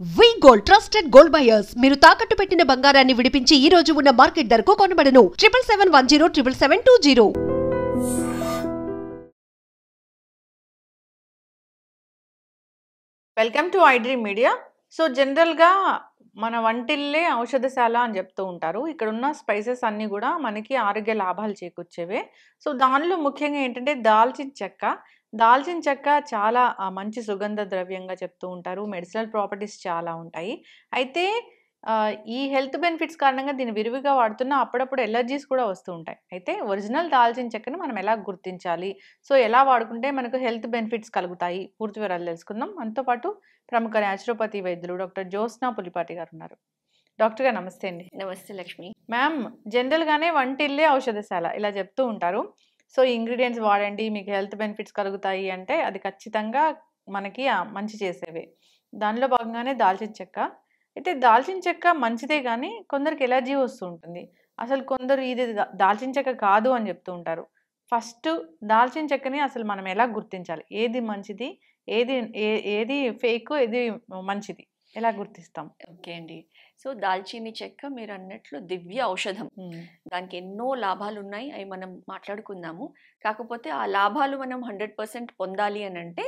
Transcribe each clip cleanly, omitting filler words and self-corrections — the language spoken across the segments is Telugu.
వి గోల్డ్ ట్రస్టెడ్ గోల్డ్ బయర్స్ మీరు తాకట్టు పెట్టిన బంగారాన్ని విడిపించి ఈ రోజు ఉన్న మార్కెట్ ధరకు కొనబడను 7771077720. Welcome to iDream media. So జనరల్గా మన వంటిల్లే ఔషధశాల అని చెప్తూ ఉంటారు. ఇక్కడ ఉన్న స్పైసెస్ అన్నీ కూడా మనకి ఆరోగ్య లాభాలు చేకూర్చేవే. సో దానిలో ముఖ్యంగా ఏంటంటే దాల్చిన చెక్క చాలా మంచి సుగంధ ద్రవ్యంగా చెప్తూ ఉంటారు. మెడిసినల్ ప్రాపర్టీస్ చాలా ఉంటాయి. అయితే ఈ హెల్త్ బెనిఫిట్స్ కారణంగా దీన్ని విరివిగా వాడుతున్నా అప్పుడప్పుడు ఎలర్జీస్ కూడా వస్తూ ఉంటాయి. అయితే ఒరిజినల్ దాల్చిన చెక్కని మనం ఎలా గుర్తించాలి, సో ఎలా వాడుకుంటే మనకు హెల్త్ బెనిఫిట్స్ కలుగుతాయి, పూర్తి వివరాలు తెలుసుకుందాం. మనతో పాటు ప్రముఖ న్యాచురోపతి వైద్యులు డాక్టర్ జ్యోత్స్నా పులిపాటి గారు ఉన్నారు. డాక్టర్ గారు నమస్తే అండి. నమస్తే లక్ష్మి. మ్యామ్, జనరల్గానే వంటిల్లే ఔషధశాల ఇలా చెప్తూ ఉంటారు. సో ఇంగ్రీడియంట్స్ వాడండి మీకు హెల్త్ బెనిఫిట్స్ కలుగుతాయి అంటే అది ఖచ్చితంగా మనకి మంచి చేసేవే. దానిలో భాగంగానే దాల్చిన చెక్క. అయితే దాల్చిన చెక్క మంచిదే కానీ కొందరికి ఎలర్జీ వస్తూ ఉంటుంది. అసలు కొందరు ఇది దాల్చిన చెక్క కాదు అని చెప్తూ ఉంటారు. ఫస్ట్ దాల్చిన చెక్కని అసలు మనం ఎలా గుర్తించాలి, ఏది మంచిది, ఏది ఫేక్, ఏది మంచిది, ఎలా గుర్తిస్తాం? ఓకే అండి. సో దాల్చిని చెక్క మీరు అన్నట్లు దివ్య ఔషధం. దానికి ఎన్నో లాభాలు ఉన్నాయి, అవి మనం మాట్లాడుకుందాము. కాకపోతే ఆ లాభాలు మనం 100% పొందాలి అని అంటే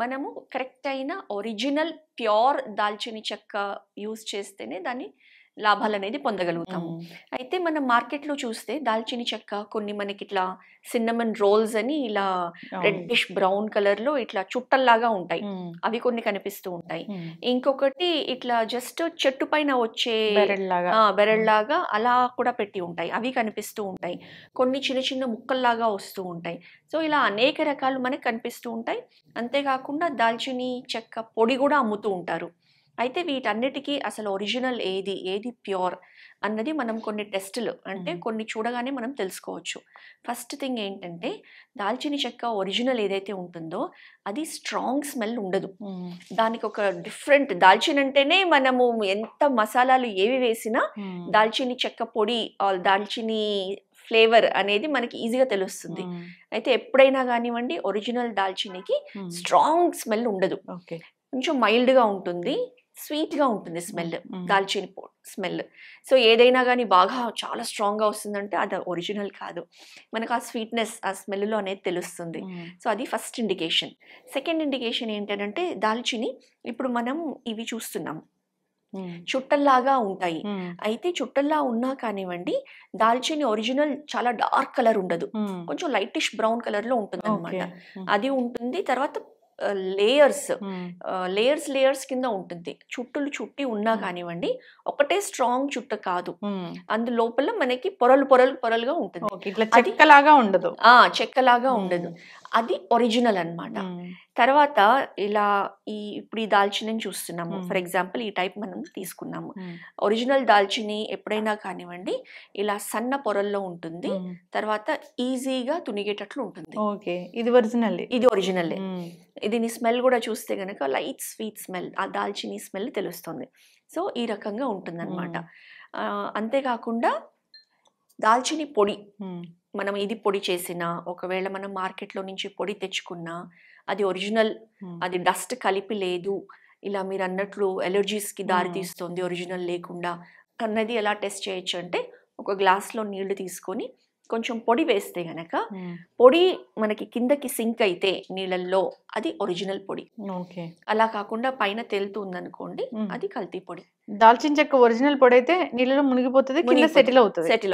మనము కరెక్ట్ అయిన ఒరిజినల్ ప్యూర్ దాల్చిని చెక్క యూజ్ చేస్తేనే దాన్ని లాభాలు అనేది పొందగలుగుతాము. అయితే మనం మార్కెట్లో చూస్తే దాల్చిని చెక్క కొన్ని మనకి ఇట్లా సిన్నమన్ రోల్స్ అని ఇలా రెడ్డిష్ బ్రౌన్ కలర్ లో ఇట్లా చుట్టల్లాగా ఉంటాయి, అవి కొన్ని కనిపిస్తూ ఉంటాయి. ఇంకొకటి ఇట్లా జస్ట్ చెట్టు పైన వచ్చే బెరళ్ళలాగా అలా కూడా పెట్టి ఉంటాయి, అవి కనిపిస్తూ ఉంటాయి. కొన్ని చిన్న చిన్న ముక్కల్లాగా వస్తూ ఉంటాయి. సో ఇలా అనేక రకాలు మనకు కనిపిస్తూ ఉంటాయి. అంతేకాకుండా దాల్చిని చెక్క పొడి కూడా అమ్ముతూ ఉంటారు. అయితే వీటన్నిటికీ అసలు ఒరిజినల్ ఏది ప్యూర్ అన్నది మనం కొన్ని టెస్టులు అంటే కొన్ని చూడగానే మనం తెలుసుకోవచ్చు. ఫస్ట్ థింగ్ ఏంటంటే దాల్చిని చెక్క ఒరిజినల్ ఏదైతే ఉంటుందో అది స్ట్రాంగ్ స్మెల్ ఉండదు. దానికి ఒక డిఫరెంట్, దాల్చిని అంటేనే మనము ఎంత మసాలాలు ఏవి వేసినా దాల్చిని చెక్క పొడి దాల్చిని ఫ్లేవర్ అనేది మనకి ఈజీగా తెలుస్తుంది. అయితే ఎప్పుడైనా కానివ్వండి ఒరిజినల్ దాల్చినికి స్ట్రాంగ్ స్మెల్ ఉండదు, కొంచెం మైల్డ్గా ఉంటుంది, స్వీట్గా ఉంటుంది స్మెల్, దాల్చిని స్మెల్. సో ఏదైనా కానీ బాగా చాలా స్ట్రాంగ్గా వస్తుందంటే అది ఒరిజినల్ కాదు, మనకు ఆ స్వీట్నెస్ ఆ స్మెల్లో అనేది తెలుస్తుంది. సో అది ఫస్ట్ ఇండికేషన్. సెకండ్ ఇండికేషన్ ఏంటంటే దాల్చిని ఇప్పుడు మనం ఇవి చూస్తున్నాం చుట్టల్లాగా ఉంటాయి. అయితే చుట్టల్లా ఉన్నా కానివ్వండి దాల్చిని ఒరిజినల్ చాలా డార్క్ కలర్ ఉండదు, కొంచెం లైటిష్ బ్రౌన్ కలర్ లో ఉంటుంది అనమాట. అది ఉంటుంది. తర్వాత లేయర్స్ కింద ఉంటుంది, చుట్టి ఉన్నా కానివ్వండి ఒకటే స్ట్రాంగ్ చుట్ట కాదు, అందులోపల మనకి పొరలుగా ఉంటుంది, చెక్కలాగా ఉండదు. చెక్కలాగా ఉండదు, అది ఒరిజినల్ అన్నమాట. తర్వాత ఇలా ఇప్పుడు ఈ దాల్చిని చూస్తున్నాము, ఫర్ ఎగ్జాంపుల్ ఈ టైప్ మనం తీసుకున్నాము. ఒరిజినల్ దాల్చిని ఎప్పుడైనా కానివ్వండి ఇలా సన్న పొరల్లో ఉంటుంది, తర్వాత ఈజీగా తునిగేటట్లు ఉంటుంది. ఇది ఒరిజినల్. దీని స్మెల్ కూడా చూస్తే గనక లైట్ స్వీట్ స్మెల్, ఆ దాల్చిని స్మెల్ తెలుస్తుంది. సో ఈ రకంగా ఉంటుంది అనమాట. అంతేకాకుండా దాల్చిని పొడి మనం ఇది పొడి చేసినా, ఒకవేళ మనం మార్కెట్లో నుంచి పొడి తెచ్చుకున్నా అది ఒరిజినల్, అది డస్ట్ కలిపి లేదు, ఇలా మీరు అన్నట్లు ఎలర్జీస్కి దారి తీస్తుంది ఒరిజినల్ లేకుండా అన్నది ఎలా టెస్ట్ చేయొచ్చు అంటే ఒక గ్లాస్లో నీళ్లు తీసుకొని కొంచెం పొడి వేస్తే గనక పొడి మనకి కిందకి సింక్ అయితే నీళ్ళల్లో అది ఒరిజినల్ పొడి. అలా కాకుండా పైన తేలుతుంది అనుకోండి అది కల్తీ పొడి. దాల్చిన చెక్క ఒరిజినల్ పొడి అయితే నీళ్ళలో మునిగిపోతుంది, సెటిల్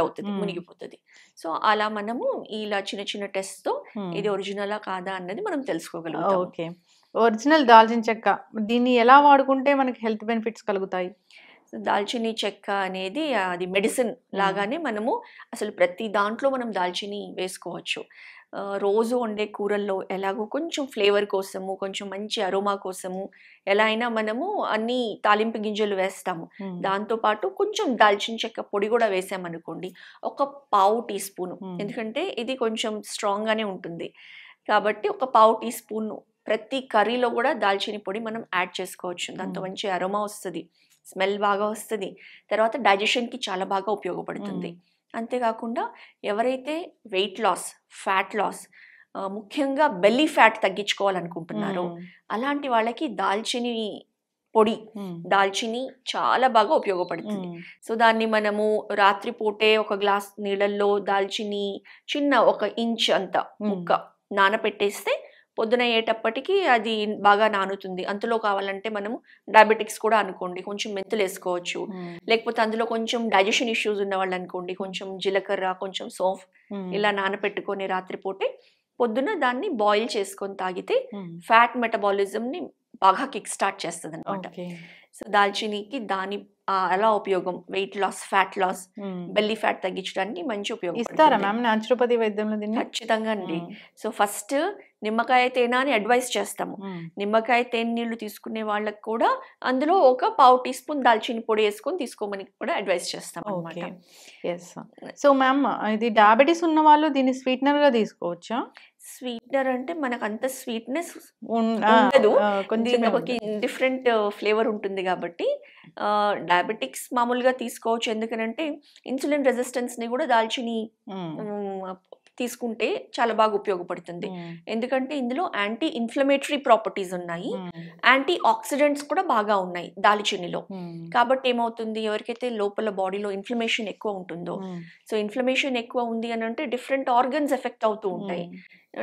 అవుతుంది, మునిగిపోతుంది. సో అలా మనము ఇలా చిన్న చిన్న టెస్ట్ తో ఇది ఒరిజినలా కాదా అన్నది మనం తెలుసుకోగలుగుతాం. ఒరిజినల్ దాల్చిన చెక్క దీన్ని ఎలా వాడుకుంటే మనకి హెల్త్ బెనిఫిట్స్ కలుగుతాయి? దాల్చిని చెక్క అనేది అది మెడిసిన్ లాగానే మనము అసలు ప్రతి దాంట్లో మనం దాల్చిని వేసుకోవచ్చు. రోజు వండే కూరల్లో ఎలాగో కొంచెం ఫ్లేవర్ కోసము, కొంచెం మంచి అరోమా కోసము ఎలా అయినా మనము అన్ని తాలింపు గింజలు వేస్తాము, దాంతోపాటు కొంచెం దాల్చిన చెక్క పొడి కూడా వేసామనుకోండి, ఒక 1/2 టీ స్పూను, ఎందుకంటే ఇది కొంచెం స్ట్రాంగ్గానే ఉంటుంది కాబట్టి ఒక 1/2 టీ స్పూన్ ప్రతి కర్రీలో కూడా దాల్చిని పొడి మనం యాడ్ చేసుకోవచ్చు. దాంతో మంచి అరోమా వస్తుంది, స్మెల్ బాగా వస్తుంది, తర్వాత డైజెషన్కి చాలా బాగా ఉపయోగపడుతుంది. అంతేకాకుండా ఎవరైతే వెయిట్ లాస్, ఫ్యాట్ లాస్, ముఖ్యంగా బెల్లీ ఫ్యాట్ తగ్గించుకోవాలనుకుంటున్నారో అలాంటి వాళ్ళకి దాల్చిని పొడి దాల్చిని చాలా బాగా ఉపయోగపడుతుంది. సో దాన్ని మనము రాత్రిపూటే ఒక గ్లాస్ నీళ్ళల్లో దాల్చిని చిన్న 1 ఇంచ్ అంత ముక్క నానపెట్టేస్తే పొద్దున అయ్యేటప్పటికి అది బాగా నానుతుంది. అందులో కావాలంటే మనము డయాబెటిక్స్ కూడా అనుకోండి కొంచెం మెంతులు వేసుకోవచ్చు, లేకపోతే అందులో కొంచెం డైజెషన్ ఇష్యూస్ ఉన్న వాళ్ళు అనుకోండి కొంచెం జీలకర్ర, కొంచెం సోంఫ్ ఇలా నానపెట్టుకొని రాత్రిపూటే పొద్దున దాన్ని బాయిల్ చేసుకొని తాగితే ఫ్యాట్ మెటబాలిజం ని బాగా కిక్ స్టార్ట్ చేస్తుంది అనమాట. సో దాల్చినికి దాని అలా ఉపయోగం weight loss, fat loss, belly fat తగ్గించడానికి మంచి ఉపయోగం. ఇస్తారా మ్యామ్ న్యాచురోపతి వైద్యంలో దీన్ని? ఖచ్చితంగా అండి. సో ఫస్ట్ నిమ్మకాయ తేనె అని అడ్వైస్ చేస్తాము. నిమ్మకాయ తేనె నీళ్లు తీసుకునే వాళ్ళకి కూడా అందులో 1 పావు టీ స్పూన్ దాల్చిని పొడి వేసుకొని తీసుకోమని కూడా అడ్వైస్ చేస్తాం అనమాట. సో మ్యామ్ ఇది డయాబెటీస్ ఉన్న వాళ్ళు దీన్ని స్వీట్నర్ గా తీసుకోవచ్చా? స్వీట్నర్ అంటే మనకు అంత స్వీట్నెస్ ఉండదు, డిఫరెంట్ ఫ్లేవర్ ఉంటుంది కాబట్టి డయాబెటిక్స్ మామూలుగా తీసుకోవచ్చు. ఎందుకనంటే ఇన్సులిన్ రెసిస్టెన్స్ ని కూడా దాల్చిని తీసుకుంటే చాలా బాగా ఉపయోగపడుతుంది. ఎందుకంటే ఇందులో యాంటీ ఇన్ఫ్లమేటరీ ప్రాపర్టీస్ ఉన్నాయి, యాంటీ ఆక్సిడెంట్స్ కూడా బాగా ఉన్నాయి దాల్చినిలో. కాబట్టి ఏమవుతుంది, ఎవరికైతే లోపల బాడీలో ఇన్ఫ్లమేషన్ ఎక్కువ ఉంటుందో, సో ఇన్ఫ్లమేషన్ ఎక్కువ ఉంది అని అంటే డిఫరెంట్ ఆర్గన్స్ ఎఫెక్ట్ అవుతూ ఉంటాయి.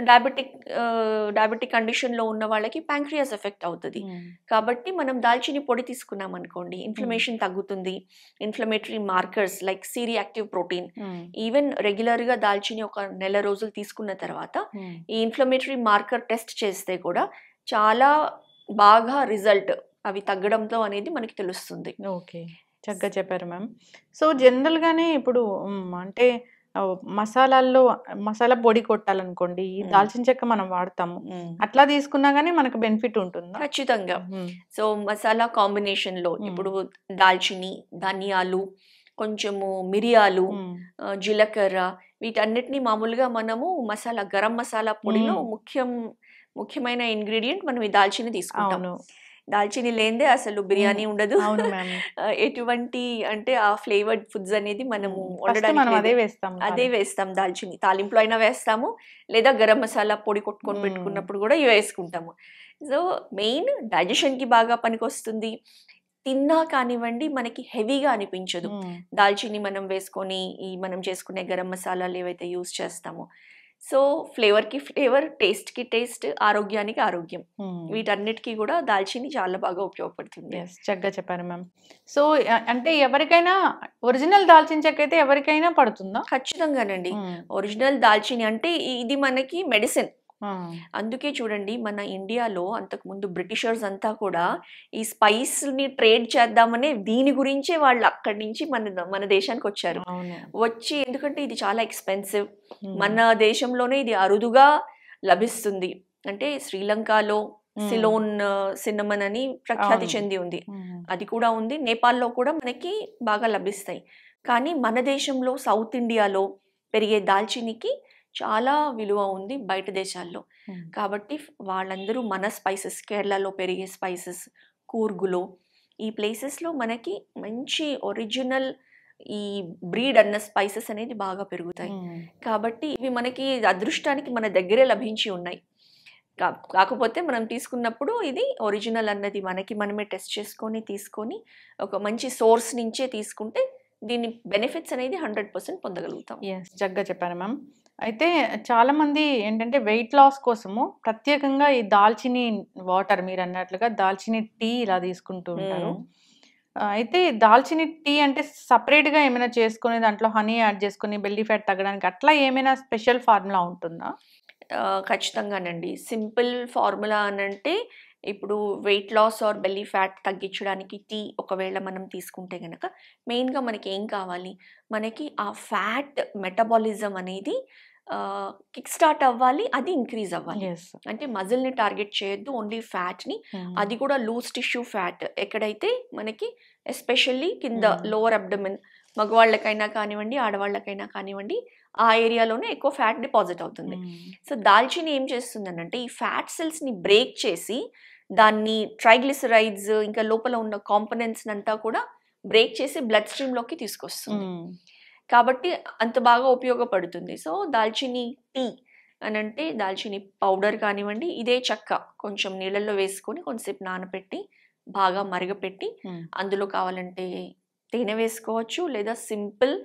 డయాబెటిక్ కండిషన్ లో ఉన్న వాళ్ళకి ప్యాంక్రియాస్ ఎఫెక్ట్ అవుతుంది. కాబట్టి మనం దాల్చిని పొడి తీసుకున్నాం అనుకోండి, ఇన్ఫ్లమేషన్ తగ్గుతుంది. Inflammatory markers like C reactive protein, even regular గా దాల్చిని 1 నెల రోజులు తీసుకున్న తర్వాత ఈ ఇన్ఫ్లమేటరీ మార్కర్ టెస్ట్ చేస్తే కూడా చాలా బాగా రిజల్ట్ అవి తగ్గడంతో అనేది మనకి తెలుస్తుంది. ఓకే, చక్కగా చెప్పారు మ్యామ్. సో జనరల్ గానే ఇప్పుడు అంటే మసాలాల్లో మసాలా పొడి కొట్టాలనుకోండి, ఈ దాల్చిన చెక్క మనం వాడతాము, అట్లా తీసుకున్నా గానీ మనకు బెనిఫిట్ ఉంటుందా? ఖచ్చితంగా. సో మసాలా కాంబినేషన్ లో ఇప్పుడు దాల్చిని, ధనియాలు, కొంచెము మిరియాలు, జీలకర్ర, వీటన్నిటిని మామూలుగా మనము మసాలా గరం మసాలా పొడిలో ముఖ్యమైన ఇంగ్రీడియంట్ మనం ఈ దాల్చిని తీసుకుంటాం. దాల్చిని లేనిదే అసలు బిర్యానీ ఉండదు. ఎటువంటి అంటే ఆ ఫ్లేవర్డ్ ఫుడ్స్ అనేది మనము అదే వేస్తాం. దాల్చిని తాలింపులో అయినా వేస్తాము, లేదా గరం మసాలా పొడి కొట్టుకొని పెట్టుకున్నప్పుడు కూడా ఇవి వేసుకుంటాము. సో మెయిన్ డైజెషన్ కి బాగా పనికొస్తుంది. తిన్నా కానివ్వండి మనకి హెవీగా అనిపించదు. దాల్చిని మనం వేసుకొని ఈ మనం చేసుకునే గరం మసాలాలు ఏవైతే యూజ్ చేస్తామో, సో ఫ్లేవర్ కి ఫ్లేవర్, టేస్ట్ కి టేస్ట్, ఆరోగ్యానికి ఆరోగ్యం, వీటన్నిటికీ కూడా దాల్చిని చాలా బాగా ఉపయోగపడుతుంది. చక్కగా చెప్పారు మ్యామ్. సో అంటే ఎవరికైనా ఒరిజినల్ దాల్చిన చెక్క అయితే ఎవరికైనా పడుతుందా? ఖచ్చితంగానండి. ఒరిజినల్ దాల్చిని అంటే ఇది మనకి మెడిసిన్. అందుకే చూడండి మన ఇండియాలో అంతకు ముందు బ్రిటిషర్స్ అంతా కూడా ఈ స్పైస్ ని ట్రేడ్ చేద్దామనే దీని గురించే వాళ్ళు అక్కడి నుంచి మన దేశానికి వచ్చారు. వచ్చి ఎందుకంటే ఇది చాలా ఎక్స్పెన్సివ్, మన దేశంలోనే ఇది అరుదుగా లభిస్తుంది. అంటే శ్రీలంకలో సిలోన్ సిన్నమన్ అని ప్రఖ్యాతి చెంది ఉంది, అది కూడా ఉంది. నేపాల్లో కూడా మనకి బాగా లభిస్తాయి. కానీ మన దేశంలో సౌత్ ఇండియాలో పెరిగే దాల్చినికి చాలా విలువ ఉంది బయట దేశాల్లో. కాబట్టి వాళ్ళందరూ మన స్పైసెస్, కేరళలో పెరిగే స్పైసెస్, కూర్గులో, ఈ ప్లేసెస్లో మనకి మంచి ఒరిజినల్ ఈ బ్రీడ్ అన్న స్పైసెస్ అనేది బాగా పెరుగుతాయి. కాబట్టి ఇవి మనకి అదృష్టానికి మన దగ్గరే లభించి ఉన్నాయి. కాకపోతే మనం తీసుకున్నప్పుడు ఇది ఒరిజినల్ అన్నది మనకి మనమే టెస్ట్ చేసుకొని తీసుకొని ఒక మంచి సోర్స్ నుంచే తీసుకుంటే దీని బెనిఫిట్స్ అనేది 100% పొందగలుగుతాం. చక్కగా చెప్పారు మ్యామ్. అయితే చాలా మంది ఏంటంటే వెయిట్ లాస్ కోసము ప్రత్యేకంగా ఈ దాల్చిని వాటర్, మీరు అన్నట్లుగా దాల్చిని టీ ఇలా తీసుకుంటూ ఉంటారు. అయితే దాల్చిని టీ అంటే సపరేట్ గా ఏమైనా చేసుకుని దాంట్లో హనీ యాడ్ చేసుకుని బెల్లీ ఫ్యాట్ తగ్గడానికి అట్లా ఏమైనా స్పెషల్ ఫార్ములా ఉంటుందా? ఖచ్చితంగానండి. సింపుల్ ఫార్ములా అని అంటే ఇప్పుడు weight loss or belly fat తగ్గించడానికి టీ ఒకవేళ మనం తీసుకుంటే కనుక మెయిన్గా మనకి ఏం కావాలి, మనకి ఆ ఫ్యాట్ మెటబాలిజం అనేది కిక్ స్టార్ట్ అవ్వాలి, అది ఇంక్రీజ్ అవ్వాలి. అంటే మజిల్ని టార్గెట్ చేయొద్దు, ఓన్లీ ఫ్యాట్ని, అది కూడా లూజ్ టిష్యూ ఫ్యాట్ ఎక్కడైతే మనకి ఎస్పెషల్లీ కింద లోవర్ అబ్డమెన్, మగవాళ్ళకైనా కానివ్వండి ఆడవాళ్ళకైనా కానివ్వండి ఆ ఏరియాలోనే ఎక్కువ ఫ్యాట్ డిపాజిట్ అవుతుంది. సో దాల్చిని ఏం చేస్తుందనంటే ఈ ఫ్యాట్ సెల్స్ని బ్రేక్ చేసి దాన్ని ట్రైగ్లిసరైడ్స్ ఇంకా లోపల ఉన్న కాంపోనెంట్స్ అంతా కూడా బ్రేక్ చేసి బ్లడ్ స్ట్రీమ్లోకి తీసుకొస్తుంది. కాబట్టి అంత బాగా ఉపయోగపడుతుంది. సో దాల్చిని టీ అని అంటే దాల్చిని పౌడర్ కానివ్వండి, ఇదే చెక్క కొంచెం నీళ్ళల్లో వేసుకొని కొంచెంసేపు నానబెట్టి బాగా మరగపెట్టి అందులో కావాలంటే తేనె వేసుకోవచ్చు, లేదా సింపుల్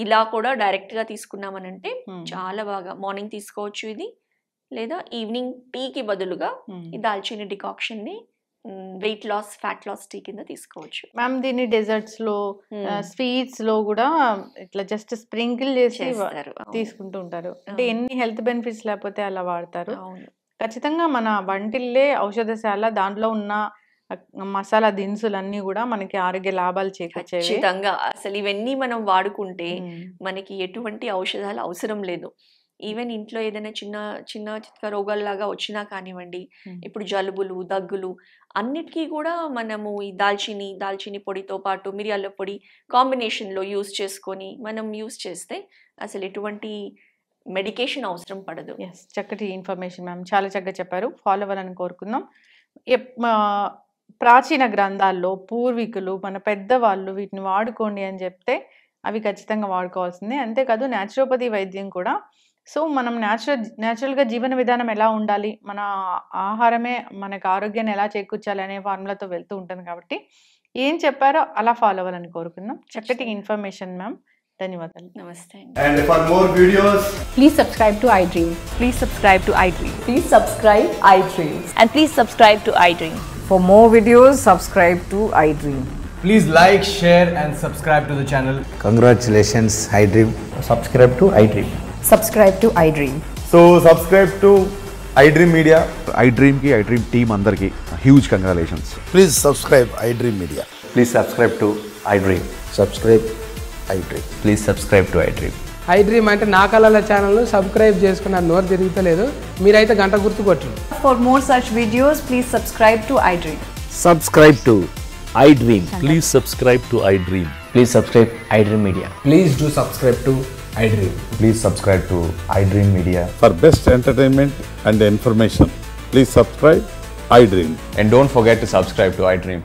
ఇలా కూడా డైరెక్ట్గా తీసుకున్నామనంటే చాలా బాగా మార్నింగ్ తీసుకోవచ్చు ఇది, లేదా ఈవినింగ్ టీకి బదులుగా ఈ దాల్చీని డికాక్షన్ని weight loss fat loss tea కింద తీసుకోవచ్చు. మ్యామ్ దీన్ని డెజర్ట్స్ లో స్వీట్స్ లో కూడా ఇట్లా జస్ట్ స్ప్రింకిల్ చేసి తీసుకుంటూ ఉంటారు. అంటే ఎన్ని హెల్త్ బెనిఫిట్స్ లేకపోతే అలా వాడతారు. ఖచ్చితంగా మన వంటిల్లే ఔషధశాల, దాంట్లో ఉన్న మసాలా దినుసులన్నీ కూడా మనకి ఆరోగ్య లాభాలు చేకూర్చేవి. ఖచ్చితంగా అసలు ఇవన్నీ మనం వాడుకుంటే మనకి ఎటువంటి ఔషధాలు అవసరం లేదు. ఈవెన్ ఇంట్లో ఏదైనా చిన్న చిన్న చిత్క రోగాల్లాగా వచ్చినా కానివ్వండి, ఇప్పుడు జలుబులు దగ్గులు అన్నిటికీ కూడా మనము ఈ దాల్చిని పొడితో పాటు మిరియాల పొడి కాంబినేషన్లో యూస్ చేసుకొని మనం యూస్ చేస్తే అసలు ఎటువంటి మెడికేషన్ అవసరం పడదు. చక్కటి ఇన్ఫర్మేషన్ మ్యామ్, చాలా చక్కగా చెప్పారు. ఫాలో అవ్వాలని కోరుకుందాం. ప్రాచీన గ్రంథాల్లో పూర్వీకులు మన పెద్దవాళ్ళు వీటిని వాడుకోండి అని చెప్తే అవి ఖచ్చితంగా వాడుకోవాల్సిందే. అంతేకాదు న్యాచురోపతి వైద్యం కూడా. సో మనం న్యాచురల్గా జీవన విధానం ఎలా ఉండాలి, మన ఆహారమే మనకు ఆరోగ్యాన్ని ఎలా చేకూర్చాలి అనే ఫార్ములాతో వెళ్తూ ఉంటుంది. కాబట్టి ఏం చెప్పారో అలా ఫాలో అవ్వాలని కోరుకుందాం. చక్కటి ఇన్ఫర్మేషన్ మ్యామ్, ధన్యవాదాలు. నమస్తే. And for more videos, please subscribe to iDream. Please subscribe to iDream. Please subscribe iDream. And please subscribe to iDream. For more videos, subscribe to iDream. please like, share and subscribe to the channel. Congratulations, iDream. Subscribe to iDream. Subscribe to iDream. So subscribe to iDream Media. iDream team andarki huge congratulations. Please subscribe iDream Media. Please subscribe to iDream. Subscribe iDream. Please subscribe to iDream. iDream అంటే నా కళల ఛానల్ను సబ్స్క్రైబ్ చేసుకున్న నోరు తిరుగుతలేదు, మీరైతే గంట గుర్తు కొట్టండి. For more such videos, please subscribe to iDream. Subscribe to iDream. Please subscribe to iDream. Please subscribe iDream Media. Please do subscribe to iDream. Please subscribe to iDream Media. For best entertainment and information, please subscribe iDream. And don't forget to subscribe to iDream.